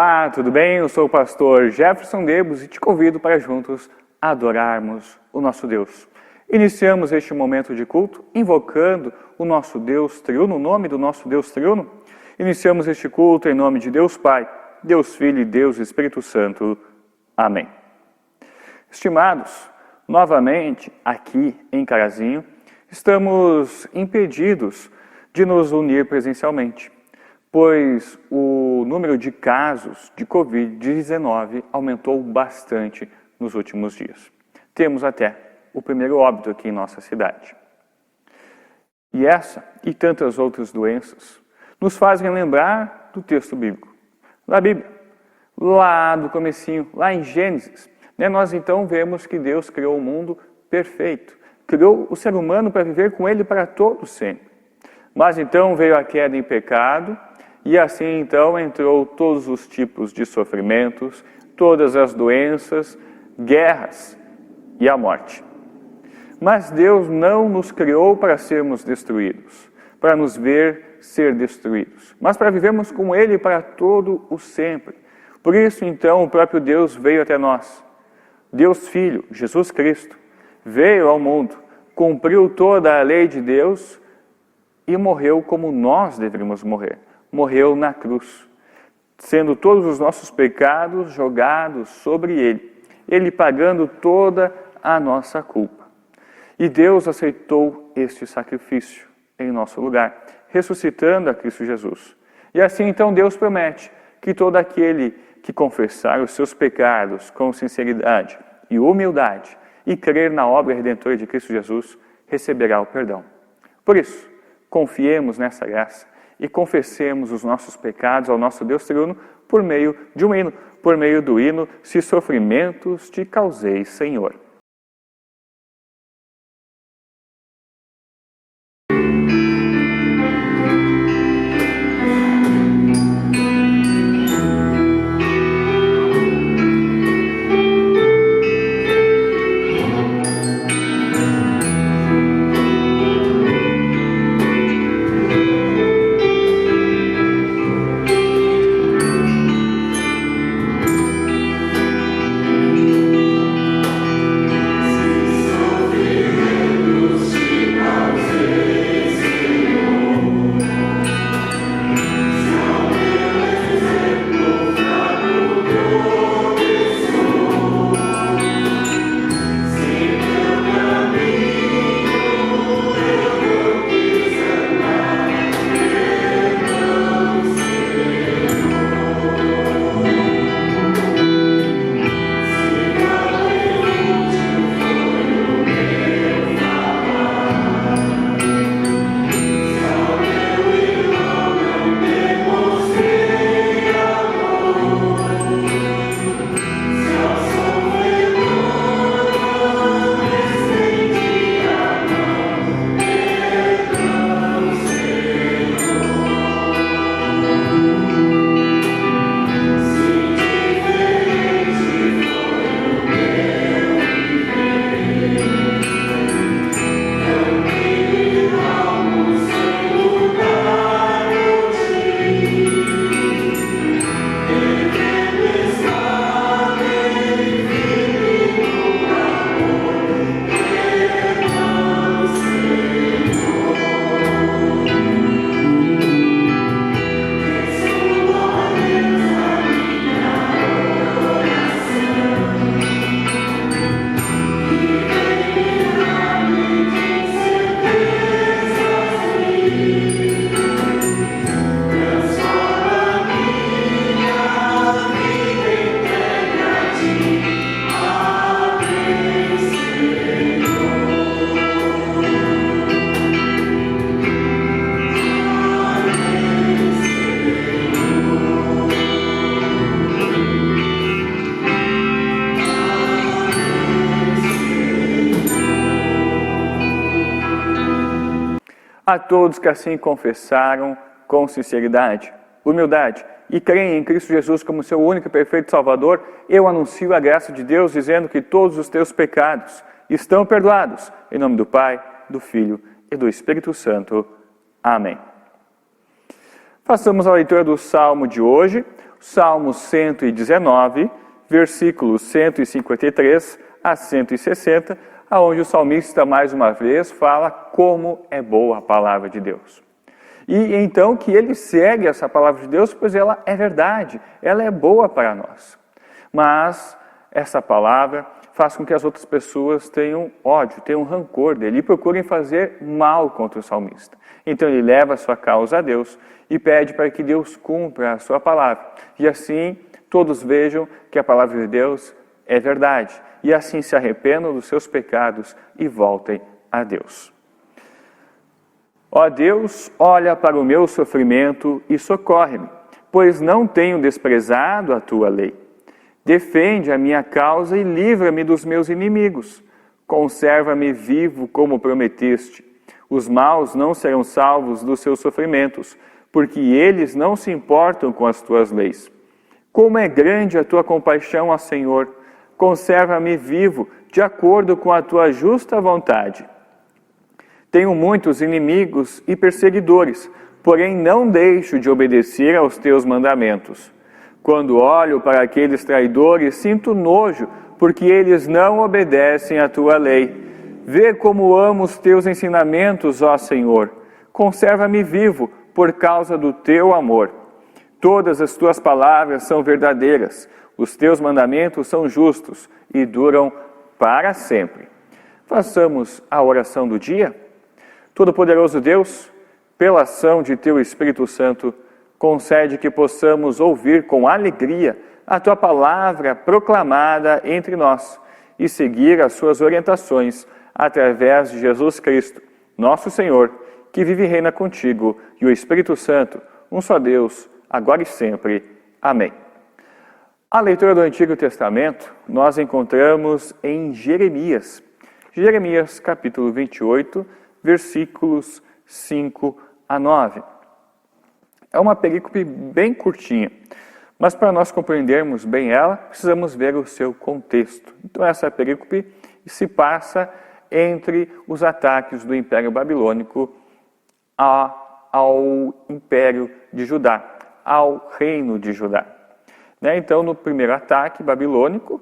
Olá, tudo bem? Eu sou o pastor Jefferson Debos e te convido para juntos adorarmos o nosso Deus. Iniciamos este momento de culto invocando o nosso Deus triuno, o nome do nosso Deus triuno. Iniciamos este culto em nome de Deus Pai, Deus Filho e Deus Espírito Santo. Amém. Estimados, novamente aqui em Carazinho, estamos impedidos de nos unir presencialmente, pois o número de casos de Covid-19 aumentou bastante nos últimos dias. Temos até o primeiro óbito aqui em nossa cidade. E essa e tantas outras doenças nos fazem lembrar do texto bíblico, da Bíblia, lá do comecinho, lá em Gênesis. Nós então vemos que Deus criou o mundo perfeito, criou o ser humano para viver com ele para todo sempre. Mas então veio a queda em pecado, e assim então entrou todos os tipos de sofrimentos, todas as doenças, guerras e a morte. Mas Deus não nos criou para sermos destruídos, para nos ver ser destruídos, mas para vivermos com Ele para todo o sempre. Por isso então o próprio Deus veio até nós. Deus Filho, Jesus Cristo, veio ao mundo, cumpriu toda a lei de Deus e morreu como nós deveríamos morrer. Morreu na cruz, sendo todos os nossos pecados jogados sobre Ele, Ele pagando toda a nossa culpa. E Deus aceitou este sacrifício em nosso lugar, ressuscitando a Cristo Jesus. E assim então Deus promete que todo aquele que confessar os seus pecados com sinceridade e humildade e crer na obra redentora de Cristo Jesus, receberá o perdão. Por isso, confiemos nessa graça e confessemos os nossos pecados ao nosso Deus triuno por meio de um hino, por meio do hino Se Sofrimentos Te Causei, Senhor. A todos que assim confessaram com sinceridade, humildade e creem em Cristo Jesus como seu único e perfeito Salvador, eu anuncio a graça de Deus dizendo que todos os teus pecados estão perdoados. Em nome do Pai, do Filho e do Espírito Santo. Amém. Façamos a leitura do Salmo de hoje. Salmo 119, versículos 153 a 160, onde o salmista mais uma vez fala como é boa a palavra de Deus. E então que ele segue essa palavra de Deus, pois ela é verdade, ela é boa para nós. Mas essa palavra faz com que as outras pessoas tenham ódio, tenham rancor dele e procurem fazer mal contra o salmista. Então ele leva a sua causa a Deus e pede para que Deus cumpra a sua palavra. E assim todos vejam que a palavra de Deus é verdade. E assim se arrependam dos seus pecados e voltem a Deus. Ó Deus, olha para o meu sofrimento e socorre-me, pois não tenho desprezado a tua lei. Defende a minha causa e livra-me dos meus inimigos. Conserva-me vivo como prometeste. Os maus não serão salvos dos seus sofrimentos, porque eles não se importam com as tuas leis. Como é grande a tua compaixão, ó Senhor! Conserva-me vivo, de acordo com a tua justa vontade. Tenho muitos inimigos e perseguidores, porém não deixo de obedecer aos teus mandamentos. Quando olho para aqueles traidores, sinto nojo, porque eles não obedecem à tua lei. Vê como amo os teus ensinamentos, ó Senhor. Conserva-me vivo por causa do teu amor. Todas as tuas palavras são verdadeiras. Os teus mandamentos são justos e duram para sempre. Façamos a oração do dia. Todo-Poderoso Deus, pela ação de Teu Espírito Santo, concede que possamos ouvir com alegria a Tua palavra proclamada entre nós e seguir as Suas orientações através de Jesus Cristo, nosso Senhor, que vive e reina contigo, e o Espírito Santo, um só Deus, agora e sempre. Amém. A leitura do Antigo Testamento nós encontramos em Jeremias. Jeremias, capítulo 28, versículos 5 a 9. É uma perícope bem curtinha, mas para nós compreendermos bem ela, precisamos ver o seu contexto. Então essa perícope se passa entre os ataques do Império Babilônico ao Império de Judá, ao Reino de Judá. Então, no primeiro ataque babilônico,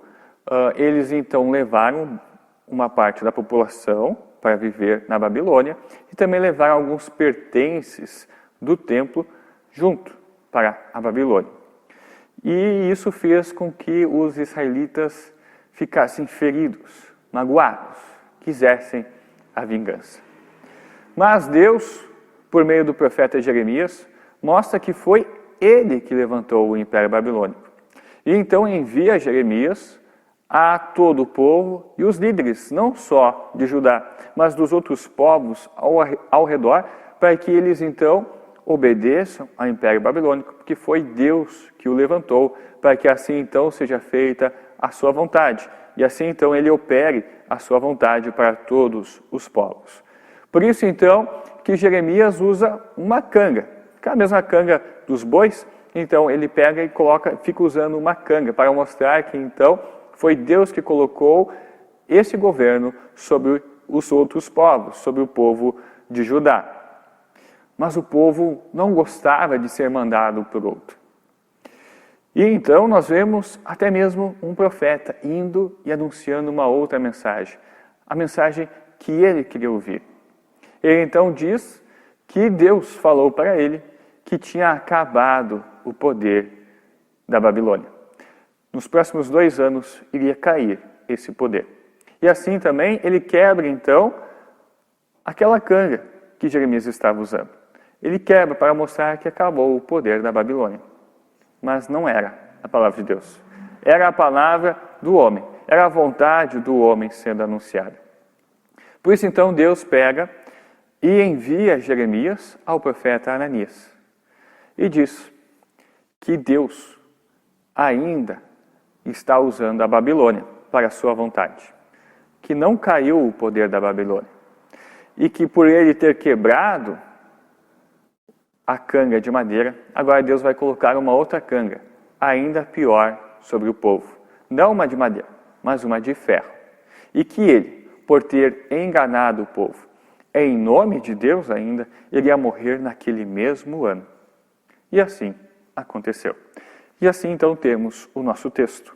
eles então levaram uma parte da população para viver na Babilônia e também levaram alguns pertences do templo junto para a Babilônia. E isso fez com que os israelitas ficassem feridos, magoados, quisessem a vingança. Mas Deus, por meio do profeta Jeremias, mostra que foi ele que levantou o Império Babilônico. E então envia Jeremias a todo o povo e os líderes, não só de Judá, mas dos outros povos ao redor, para que eles então obedeçam ao Império Babilônico, porque foi Deus que o levantou, para que assim então seja feita a sua vontade, e assim então ele opere a sua vontade para todos os povos. Por isso então que Jeremias usa uma canga, a mesma canga dos bois, então ele pega e fica usando uma canga, para mostrar que então foi Deus que colocou esse governo sobre os outros povos, sobre o povo de Judá. Mas o povo não gostava de ser mandado por outro. E então nós vemos até mesmo um profeta indo e anunciando uma outra mensagem, a mensagem que ele queria ouvir. Ele então diz que Deus falou para ele que tinha acabado o poder da Babilônia. Nos próximos 2 anos iria cair esse poder. E assim também ele quebra então aquela canga que Jeremias estava usando. Ele quebra para mostrar que acabou o poder da Babilônia. Mas não era a palavra de Deus. Era a palavra do homem. Era a vontade do homem sendo anunciada. Por isso então Deus pega e envia Jeremias ao profeta Ananias. E diz que Deus ainda está usando a Babilônia para a sua vontade. Que não caiu o poder da Babilônia. E que por ele ter quebrado a canga de madeira, agora Deus vai colocar uma outra canga, ainda pior, sobre o povo. Não uma de madeira, mas uma de ferro. E que ele, por ter enganado o povo, em nome de Deus ainda, iria morrer naquele mesmo ano. E assim aconteceu. E assim então temos o nosso texto.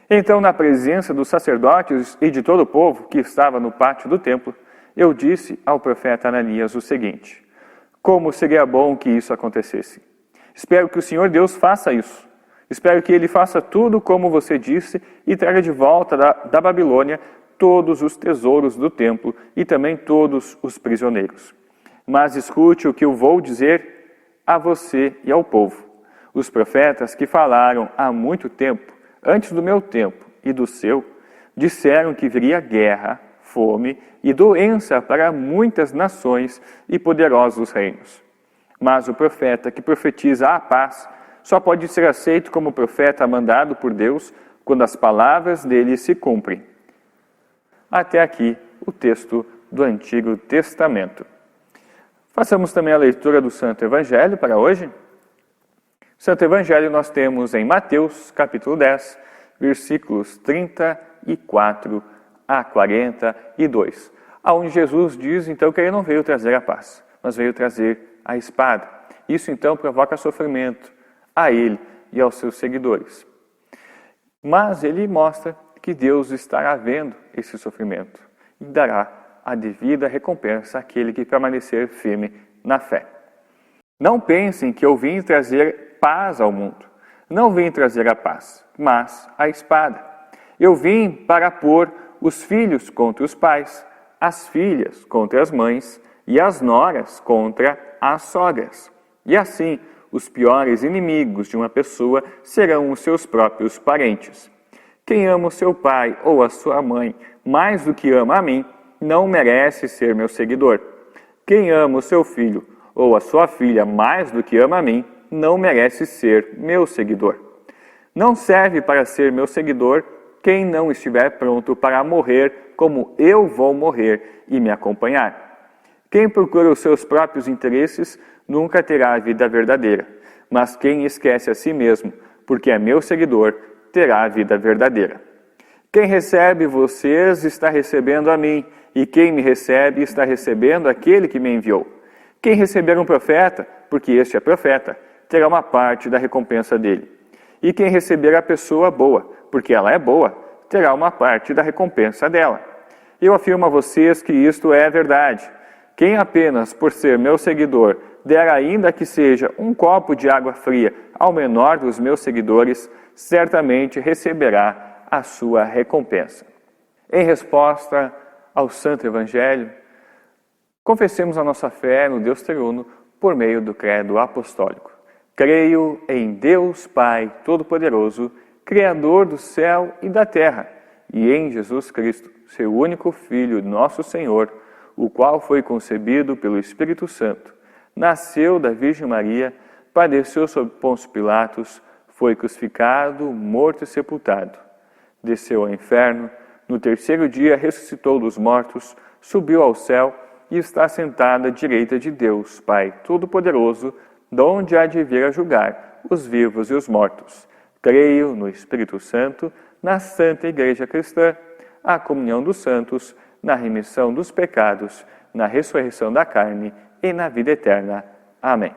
Então, na presença dos sacerdotes e de todo o povo que estava no pátio do templo, eu disse ao profeta Ananias o seguinte: como seria bom que isso acontecesse. Espero que o Senhor Deus faça isso. Espero que Ele faça tudo como você disse e traga de volta da Babilônia todos os tesouros do templo e também todos os prisioneiros. Mas escute o que eu vou dizer a você e ao povo. Os profetas que falaram há muito tempo, antes do meu tempo e do seu, disseram que viria guerra, fome e doença para muitas nações e poderosos reinos. Mas o profeta que profetiza a paz só pode ser aceito como profeta mandado por Deus quando as palavras dele se cumprem. Até aqui o texto do Antigo Testamento. Façamos também a leitura do Santo Evangelho para hoje. Santo Evangelho nós temos em Mateus, capítulo 10, versículos 34 a 42, onde Jesus diz então que ele não veio trazer a paz, mas veio trazer a espada. Isso então provoca sofrimento a ele e aos seus seguidores. Mas ele mostra que Deus estará vendo esse sofrimento e dará a devida recompensa àquele que permanecer firme na fé. Não pensem que eu vim trazer paz ao mundo. Não vim trazer a paz, mas a espada. Eu vim para pôr os filhos contra os pais, as filhas contra as mães e as noras contra as sogras. E assim, os piores inimigos de uma pessoa serão os seus próprios parentes. Quem ama o seu pai ou a sua mãe mais do que ama a mim, não merece ser meu seguidor. Quem ama o seu filho ou a sua filha mais do que ama a mim, não merece ser meu seguidor. Não serve para ser meu seguidor quem não estiver pronto para morrer como eu vou morrer e me acompanhar. Quem procura os seus próprios interesses nunca terá a vida verdadeira, mas quem esquece a si mesmo, porque é meu seguidor, terá a vida verdadeira. Quem recebe vocês está recebendo a mim, e quem me recebe está recebendo aquele que me enviou. Quem receber um profeta, porque este é profeta, terá uma parte da recompensa dele. E quem receber a pessoa boa, porque ela é boa, terá uma parte da recompensa dela. Eu afirmo a vocês que isto é verdade. Quem apenas por ser meu seguidor der ainda que seja um copo de água fria ao menor dos meus seguidores, certamente receberá a sua recompensa. Em resposta ao Santo Evangelho, confessemos a nossa fé no Deus Triuno por meio do credo apostólico. Creio em Deus Pai Todo-Poderoso, Criador do céu e da terra, e em Jesus Cristo, seu único Filho, nosso Senhor, o qual foi concebido pelo Espírito Santo, nasceu da Virgem Maria, padeceu sob Pôncio Pilatos, foi crucificado, morto e sepultado. Desceu ao inferno, no terceiro dia ressuscitou dos mortos, subiu ao céu e está sentado à direita de Deus, Pai Todo-Poderoso, donde há de vir a julgar os vivos e os mortos. Creio no Espírito Santo, na Santa Igreja Cristã, a comunhão dos santos, na remissão dos pecados, na ressurreição da carne e na vida eterna. Amém.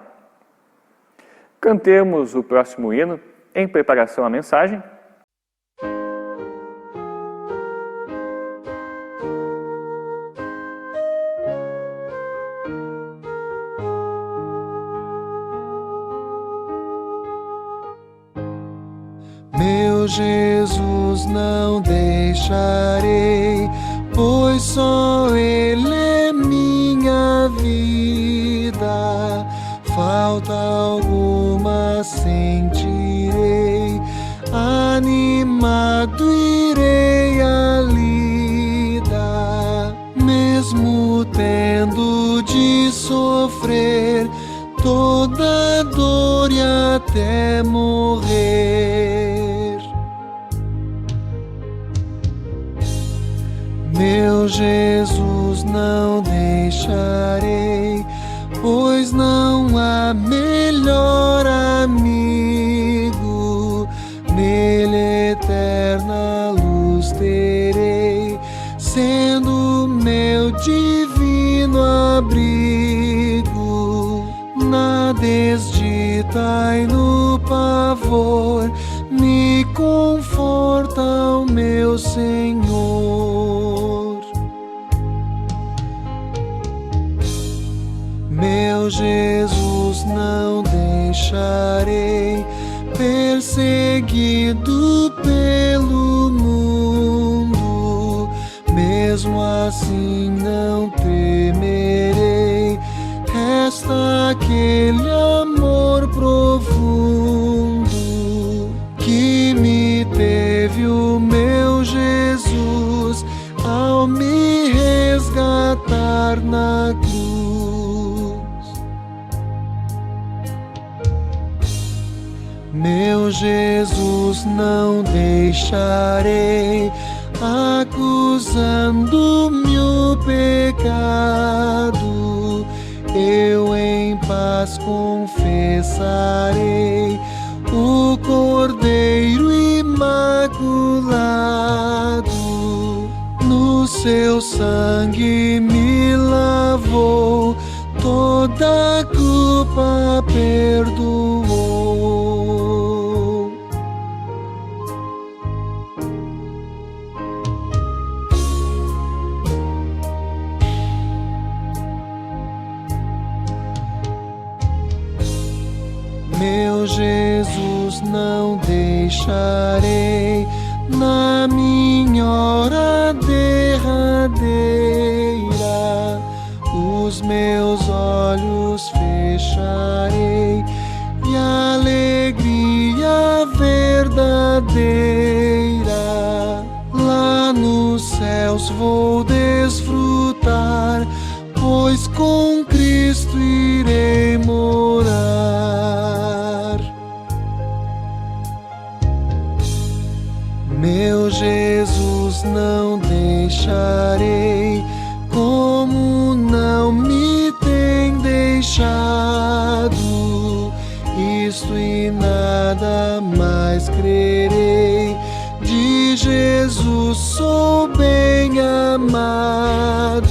Cantemos o próximo hino em preparação à mensagem. Meu Jesus, não deixarei, pois só Ele é minha vida. Falta alguma sentirei, animado irei à lida. Mesmo tendo de sofrer toda dor e até morrer. Meu Jesus, não deixarei, pois não há melhor amigo. Nele eterna luz terei, sendo meu divino abrigo. Na desdita e no pavor, me conforta o meu Senhor. Meu Jesus, não deixarei, perseguido pelo mundo, mesmo assim não temerei, resta aquele amor profundo que me teve o meu Jesus ao me resgatar na cruz. Meu Jesus, não deixarei, acusando-me o pecado, eu em paz confessarei o Cordeiro Imaculado. No seu sangue me lavou, toda a culpa perdoou. Meu Jesus, não deixarei, na minha hora derradeira, os meus olhos fecharei e a alegria verdadeira lá nos céus vou desfrutar, pois com Cristo irei morar. Meu Jesus, não deixarei, como não me tem deixado, isto e nada mais crerei, de Jesus sou bem amado,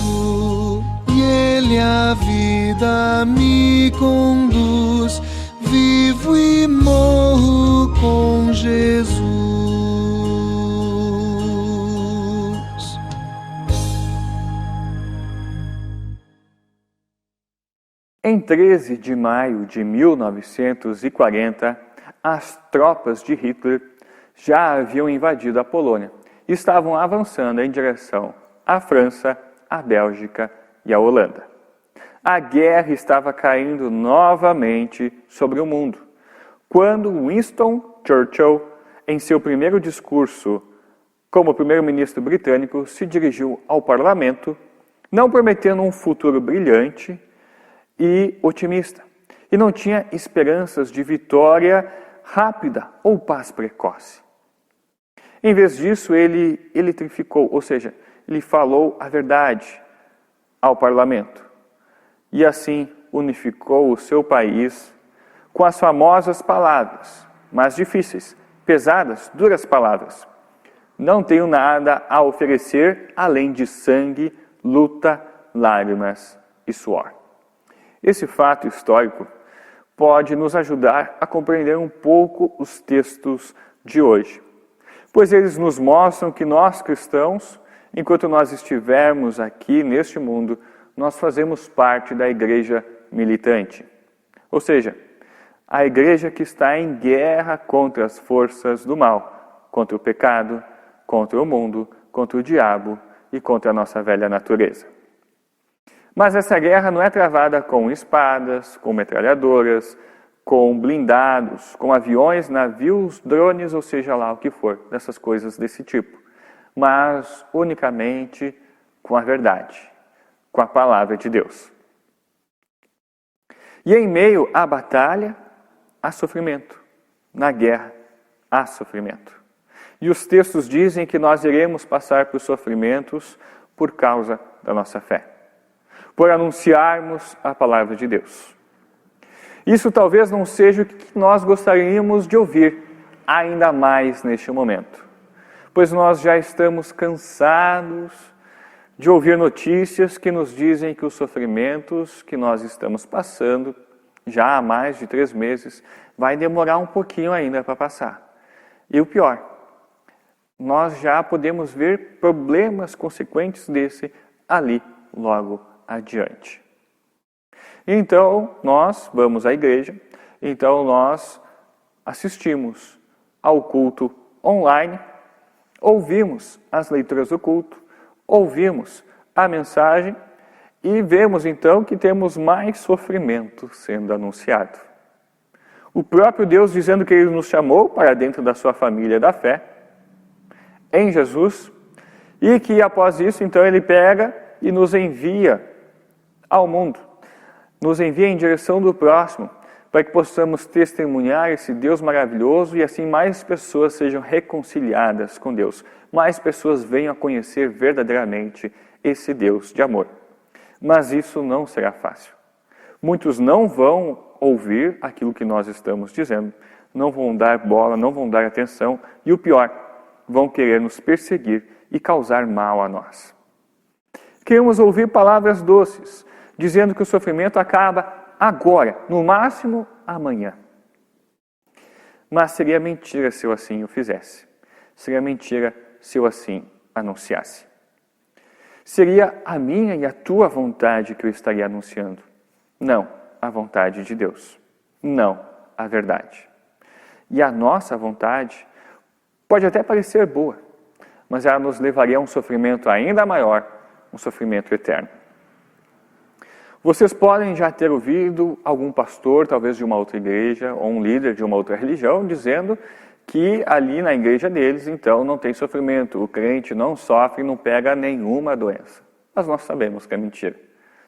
e Ele a vida me conduz, vivo e morro com Jesus. Em 13 de maio de 1940, as tropas de Hitler já haviam invadido a Polônia e estavam avançando em direção à França, à Bélgica e à Holanda. A guerra estava caindo novamente sobre o mundo, quando Winston Churchill, em seu primeiro discurso como primeiro-ministro britânico, se dirigiu ao parlamento, não prometendo um futuro brilhante e otimista, e não tinha esperanças de vitória rápida ou paz precoce. Em vez disso, ele eletrificou, ou seja, ele falou a verdade ao parlamento, e assim unificou o seu país com as famosas palavras, mas difíceis, pesadas, duras palavras: não tenho nada a oferecer além de sangue, luta, lágrimas e suor. Esse fato histórico pode nos ajudar a compreender um pouco os textos de hoje, pois eles nos mostram que nós cristãos, enquanto nós estivermos aqui neste mundo, nós fazemos parte da igreja militante. Ou seja, a igreja que está em guerra contra as forças do mal, contra o pecado, contra o mundo, contra o diabo e contra a nossa velha natureza. Mas essa guerra não é travada com espadas, com metralhadoras, com blindados, com aviões, navios, drones, ou seja lá o que for, dessas coisas desse tipo, mas unicamente com a verdade, com a palavra de Deus. E em meio à batalha, há sofrimento. Na guerra, há sofrimento. E os textos dizem que nós iremos passar por sofrimentos por causa da nossa fé, por anunciarmos a palavra de Deus. Isso talvez não seja o que nós gostaríamos de ouvir ainda mais neste momento, pois nós já estamos cansados de ouvir notícias que nos dizem que os sofrimentos que nós estamos passando já há mais de 3 meses, vai demorar um pouquinho ainda para passar. E o pior, nós já podemos ver problemas consequentes desse ali, logo adiante. Então, nós vamos à igreja, então nós assistimos ao culto online, ouvimos as leituras do culto, ouvimos a mensagem e vemos então que temos mais sofrimento sendo anunciado. O próprio Deus dizendo que Ele nos chamou para dentro da sua família da fé, em Jesus, e que após isso então Ele pega e nos envia ao mundo, nos envia em direção do próximo, para que possamos testemunhar esse Deus maravilhoso e assim mais pessoas sejam reconciliadas com Deus. Mais pessoas venham a conhecer verdadeiramente esse Deus de amor. Mas isso não será fácil. Muitos não vão ouvir aquilo que nós estamos dizendo, não vão dar bola, não vão dar atenção e o pior, vão querer nos perseguir e causar mal a nós. Queremos ouvir palavras doces, dizendo que o sofrimento acaba agora, no máximo amanhã. Mas seria mentira se eu assim o fizesse. Seria mentira se eu assim anunciasse. Seria a minha e a tua vontade que eu estaria anunciando. Não a vontade de Deus. Não a verdade. E a nossa vontade pode até parecer boa, mas ela nos levaria a um sofrimento ainda maior, um sofrimento eterno. Vocês podem já ter ouvido algum pastor, talvez de uma outra igreja, ou um líder de uma outra religião, dizendo que ali na igreja deles, então, não tem sofrimento. O crente não sofre, não pega nenhuma doença. Mas nós sabemos que é mentira.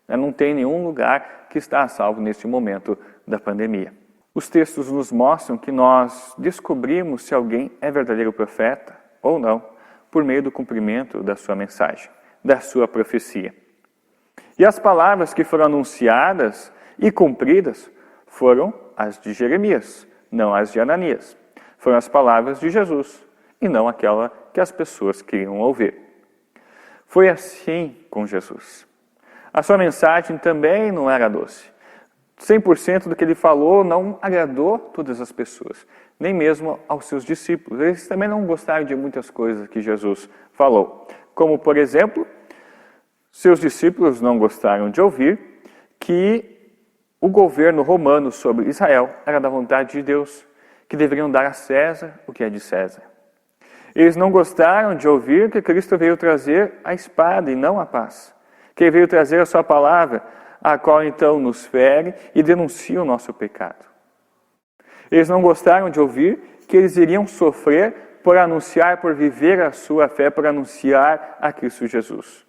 Não tem nenhum lugar que está a salvo neste momento da pandemia. Os textos nos mostram que nós descobrimos se alguém é verdadeiro profeta ou não, por meio do cumprimento da sua mensagem, da sua profecia. E as palavras que foram anunciadas e cumpridas foram as de Jeremias, não as de Ananias. Foram as palavras de Jesus e não aquela que as pessoas queriam ouvir. Foi assim com Jesus. A sua mensagem também não era doce. 100% do que ele falou não agradou todas as pessoas, nem mesmo aos seus discípulos. Eles também não gostaram de muitas coisas que Jesus falou. Como, por exemplo, seus discípulos não gostaram de ouvir que o governo romano sobre Israel era da vontade de Deus, que deveriam dar a César o que é de César. Eles não gostaram de ouvir que Cristo veio trazer a espada e não a paz, que ele veio trazer a sua palavra, a qual então nos fere e denuncia o nosso pecado. Eles não gostaram de ouvir que eles iriam sofrer por anunciar, por viver a sua fé, por anunciar a Cristo Jesus.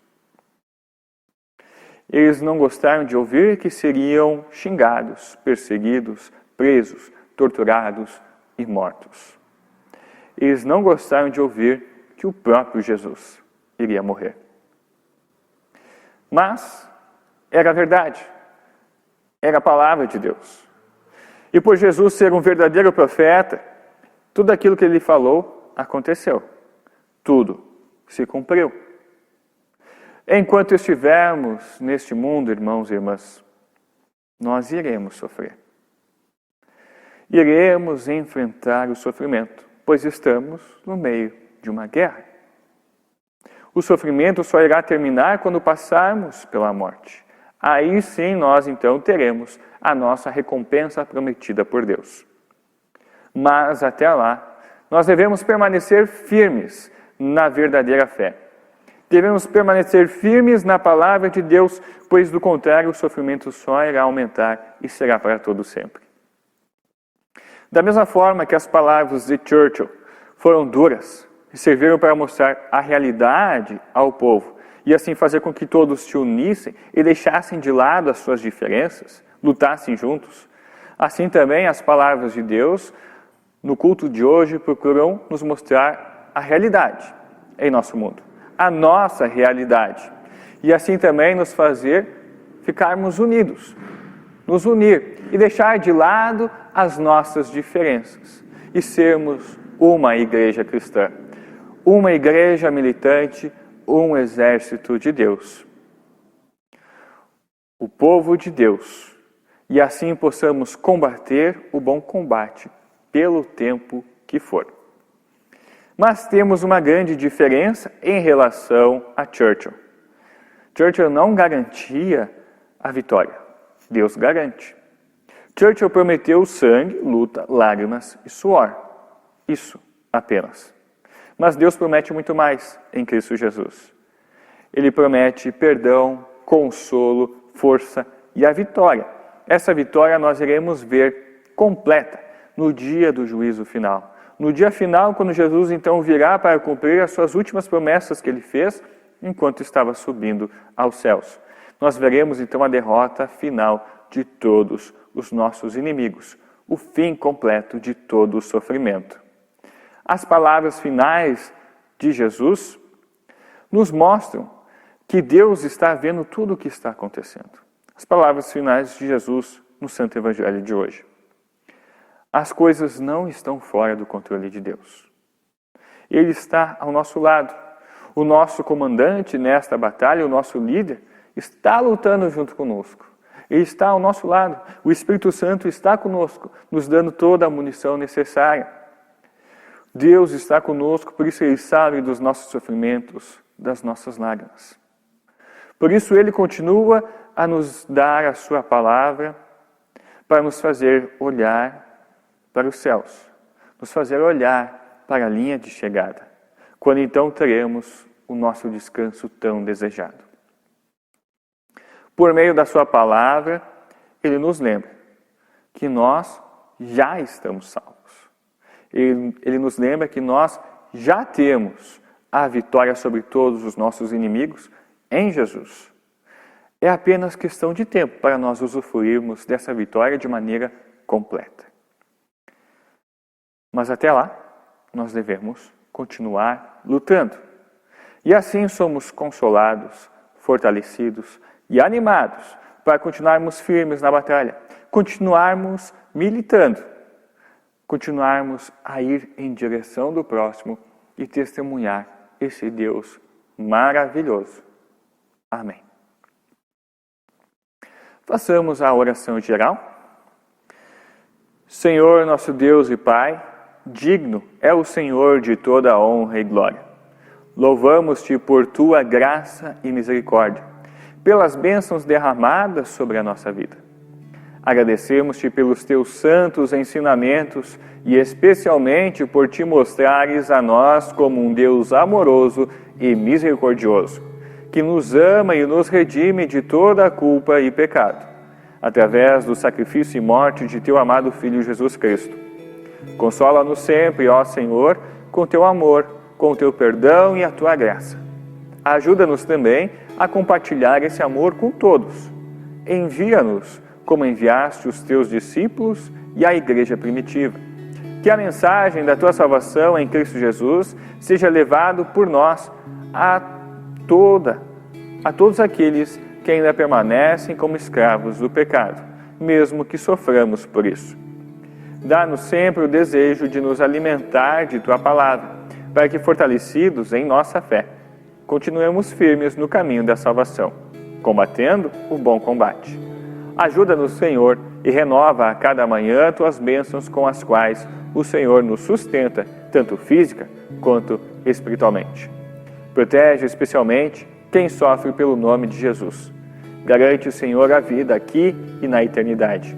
Eles não gostaram de ouvir que seriam xingados, perseguidos, presos, torturados e mortos. Eles não gostaram de ouvir que o próprio Jesus iria morrer. Mas era a verdade, era a palavra de Deus. E por Jesus ser um verdadeiro profeta, tudo aquilo que ele falou aconteceu. Tudo se cumpriu. Enquanto estivermos neste mundo, irmãos e irmãs, nós iremos sofrer. Iremos enfrentar o sofrimento, pois estamos no meio de uma guerra. O sofrimento só irá terminar quando passarmos pela morte. Aí sim nós então teremos a nossa recompensa prometida por Deus. Mas até lá, nós devemos permanecer firmes na verdadeira fé. Devemos permanecer firmes na palavra de Deus, pois do contrário o sofrimento só irá aumentar e será para todo sempre. Da mesma forma que as palavras de Churchill foram duras e serviram para mostrar a realidade ao povo e assim fazer com que todos se unissem e deixassem de lado as suas diferenças, lutassem juntos, assim também as palavras de Deus no culto de hoje procuram nos mostrar a realidade em nosso mundo. A nossa realidade. E assim também nos fazer ficarmos unidos. Nos unir e deixar de lado as nossas diferenças. E sermos uma igreja cristã. Uma igreja militante, um exército de Deus. O povo de Deus e assim possamos combater o bom combate pelo tempo que for. Mas temos uma grande diferença em relação a Churchill. Churchill não garantia a vitória. Deus garante. Churchill prometeu sangue, luta, lágrimas e suor. Isso apenas. Mas Deus promete muito mais em Cristo Jesus. Ele promete perdão, consolo, força e a vitória. Essa vitória nós iremos ver completa no dia do juízo final. No dia final, quando Jesus então virá para cumprir as suas últimas promessas que ele fez enquanto estava subindo aos céus. Nós veremos então a derrota final de todos os nossos inimigos, o fim completo de todo o sofrimento. As palavras finais de Jesus nos mostram que Deus está vendo tudo o que está acontecendo. As palavras finais de Jesus no Santo Evangelho de hoje. As coisas não estão fora do controle de Deus. Ele está ao nosso lado. O nosso comandante nesta batalha, o nosso líder, está lutando junto conosco. Ele está ao nosso lado. O Espírito Santo está conosco, nos dando toda a munição necessária. Deus está conosco, por isso Ele sabe dos nossos sofrimentos, das nossas lágrimas. Por isso Ele continua a nos dar a Sua palavra para nos fazer olhar para os céus, nos fazer olhar para a linha de chegada, quando então teremos o nosso descanso tão desejado. Por meio da Sua palavra, Ele nos lembra que nós já estamos salvos. Ele nos lembra que nós já temos a vitória sobre todos os nossos inimigos em Jesus. É apenas questão de tempo para nós usufruirmos dessa vitória de maneira completa. Mas até lá, nós devemos continuar lutando. E assim somos consolados, fortalecidos e animados para continuarmos firmes na batalha, continuarmos militando, continuarmos a ir em direção do próximo e testemunhar esse Deus maravilhoso. Amém. Façamos a oração geral. Senhor, nosso Deus e Pai, digno é o Senhor de toda a honra e glória. Louvamos-te por tua graça e misericórdia, pelas bênçãos derramadas sobre a nossa vida. Agradecemos-te pelos teus santos ensinamentos e especialmente por te mostrares a nós como um Deus amoroso e misericordioso, que nos ama e nos redime de toda a culpa e pecado, através do sacrifício e morte de teu amado Filho Jesus Cristo. Consola-nos sempre, ó Senhor, com teu amor, com teu perdão e a tua graça. Ajuda-nos também a compartilhar esse amor com todos. Envia-nos como enviaste os teus discípulos e a igreja primitiva. Que a mensagem da tua salvação em Cristo Jesus seja levado por nós a todos aqueles que ainda permanecem como escravos do pecado, mesmo que soframos por isso. Dá-nos sempre o desejo de nos alimentar de tua palavra, para que, fortalecidos em nossa fé, continuemos firmes no caminho da salvação, combatendo o bom combate. Ajuda-nos, Senhor, e renova a cada manhã tuas bênçãos com as quais o Senhor nos sustenta, tanto física quanto espiritualmente. Protege especialmente quem sofre pelo nome de Jesus. Garante, Senhor, a vida aqui e na eternidade.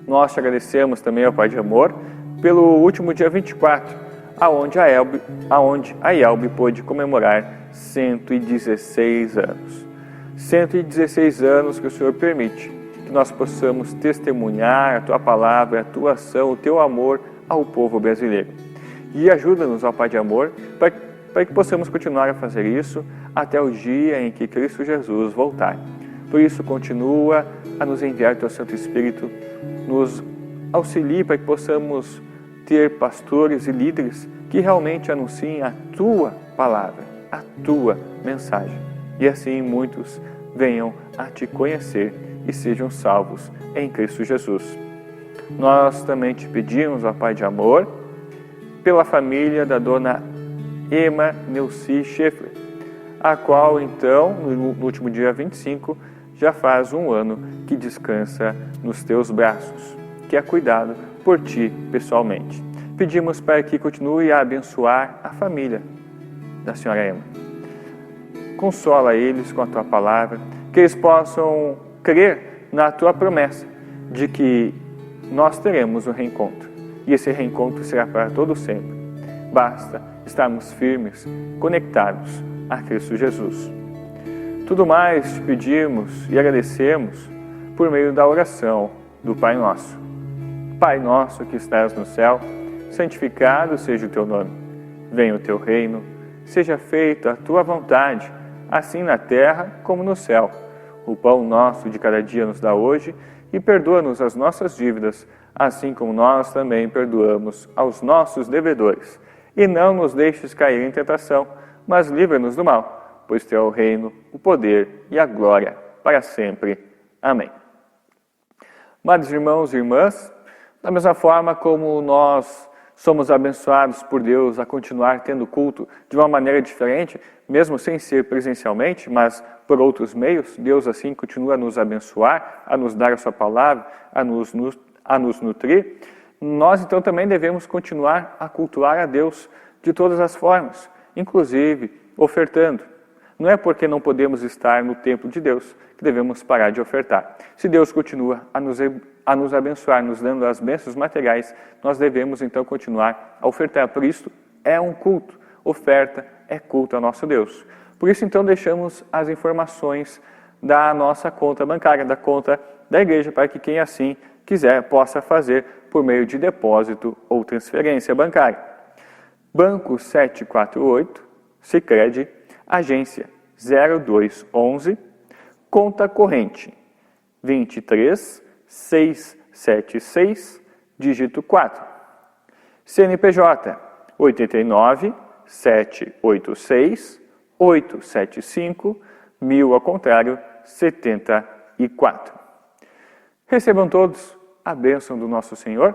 Nós te agradecemos também, ó Pai de amor, pelo último dia 24, aonde a IELB pôde comemorar 116 anos. 116 anos que o Senhor permite que nós possamos testemunhar a Tua palavra, a Tua ação, o Teu amor ao povo brasileiro. E ajuda-nos, ó Pai de amor, para que possamos continuar a fazer isso até o dia em que Cristo Jesus voltar. Por isso, continua a nos enviar Teu Santo Espírito, nos auxilie para que possamos ter pastores e líderes que realmente anunciem a Tua palavra, a Tua mensagem. E assim muitos venham a Te conhecer e sejam salvos em Cristo Jesus. Nós também Te pedimos, ó Pai de amor, pela família da dona Emma Neuci Schaeffer, a qual então, no último dia 25, já faz 1 ano que descansa nos teus braços, que é cuidado por ti pessoalmente. Pedimos para que continue a abençoar a família da senhora Emma. Consola eles com a tua palavra, que eles possam crer na tua promessa de que nós teremos um reencontro. E esse reencontro será para todo sempre. Basta estarmos firmes, conectados a Cristo Jesus. Tudo mais te pedimos e agradecemos por meio da oração do Pai Nosso. Pai nosso que estás no céu, santificado seja o teu nome. Venha o teu reino, seja feita a tua vontade, assim na terra como no céu. O pão nosso de cada dia nos dá hoje e perdoa-nos as nossas dívidas, assim como nós também perdoamos aos nossos devedores. E não nos deixes cair em tentação, mas livra-nos do mal, pois teu é o reino, o poder e a glória para sempre. Amém. Amados irmãos e irmãs, da mesma forma como nós somos abençoados por Deus a continuar tendo culto de uma maneira diferente, mesmo sem ser presencialmente, mas por outros meios, Deus assim continua a nos abençoar, a nos dar a sua palavra, a nos nutrir. Nós então também devemos continuar a cultuar a Deus de todas as formas, inclusive ofertando. Não é porque não podemos estar no templo de Deus que devemos parar de ofertar. Se Deus continua a nos abençoar, nos dando as bênçãos materiais, nós devemos então continuar a ofertar. Por isso, é um culto. Oferta é culto ao nosso Deus. Por isso, então, deixamos as informações da nossa conta bancária, da conta da igreja, para que quem assim quiser possa fazer por meio de depósito ou transferência bancária. Banco 748, Sicredi, agência 0211, conta corrente 23676, dígito 4. CNPJ 89 786 875 1000 ao contrário 74. Recebam todos a bênção do nosso Senhor.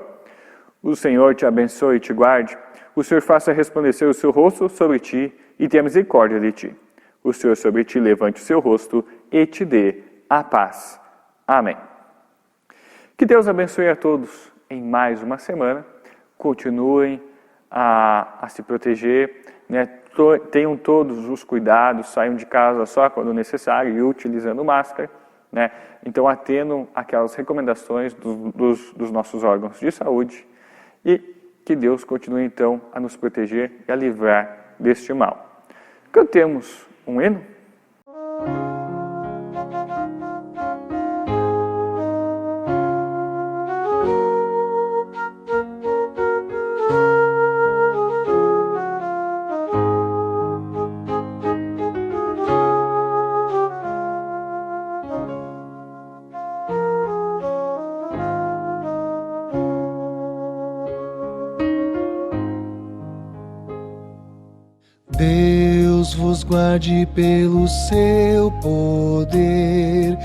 O Senhor te abençoe e te guarde. O Senhor faça resplandecer o seu rosto sobre ti e tenha misericórdia de ti. O Senhor sobre ti levante o seu rosto e te dê a paz. Amém. Que Deus abençoe a todos em mais uma semana. Continuem a se proteger, né? Tenham todos os cuidados, saiam de casa só quando necessário e utilizando máscara, né? Então atendam aquelas recomendações dos nossos órgãos de saúde e que Deus continue então a nos proteger e a livrar deste mal. Cantemos um hino. Deus vos guarde pelo seu poder,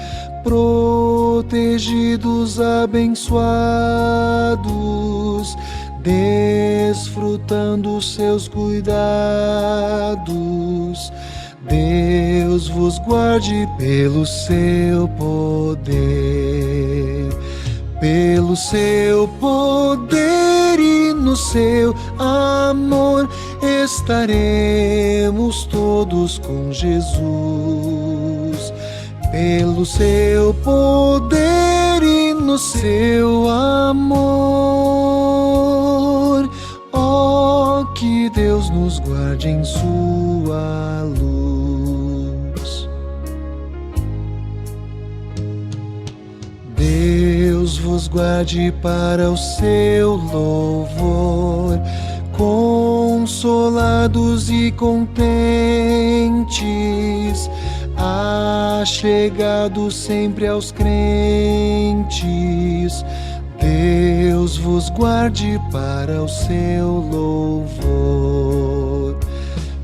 protegidos, abençoados, desfrutando seus cuidados. Deus vos guarde pelo seu poder, pelo seu poder e no seu amor estaremos todos com Jesus. Pelo seu poder e no seu amor, ó, que Deus nos guarde em sua luz. Deus vos guarde para o seu louvor, consolados e contentes, achegados sempre aos crentes. Deus vos guarde para o seu louvor,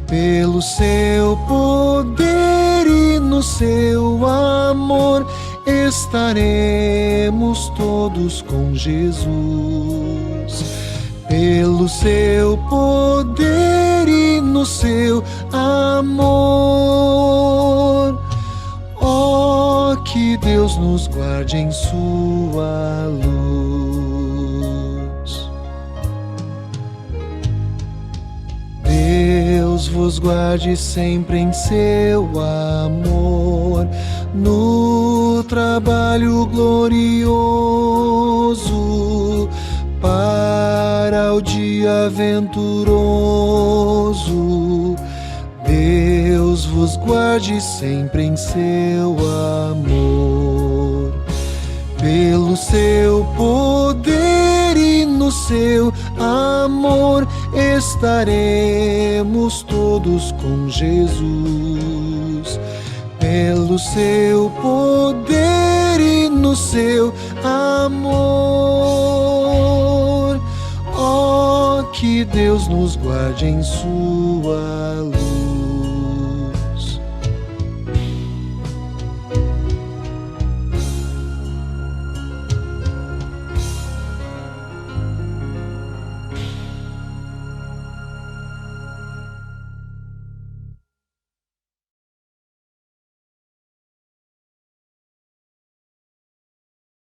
pelo seu poder e no seu amor estaremos todos com Jesus. Pelo seu poder e no seu amor, ó, que Deus nos guarde em sua luz. Deus vos guarde sempre em seu amor, no trabalho glorioso, para o dia venturoso. Deus vos guarde sempre em seu amor. Pelo seu poder e no seu amor estaremos todos com Jesus. Pelo seu poder e no seu amor, ó, que Deus nos guarde em sua luz.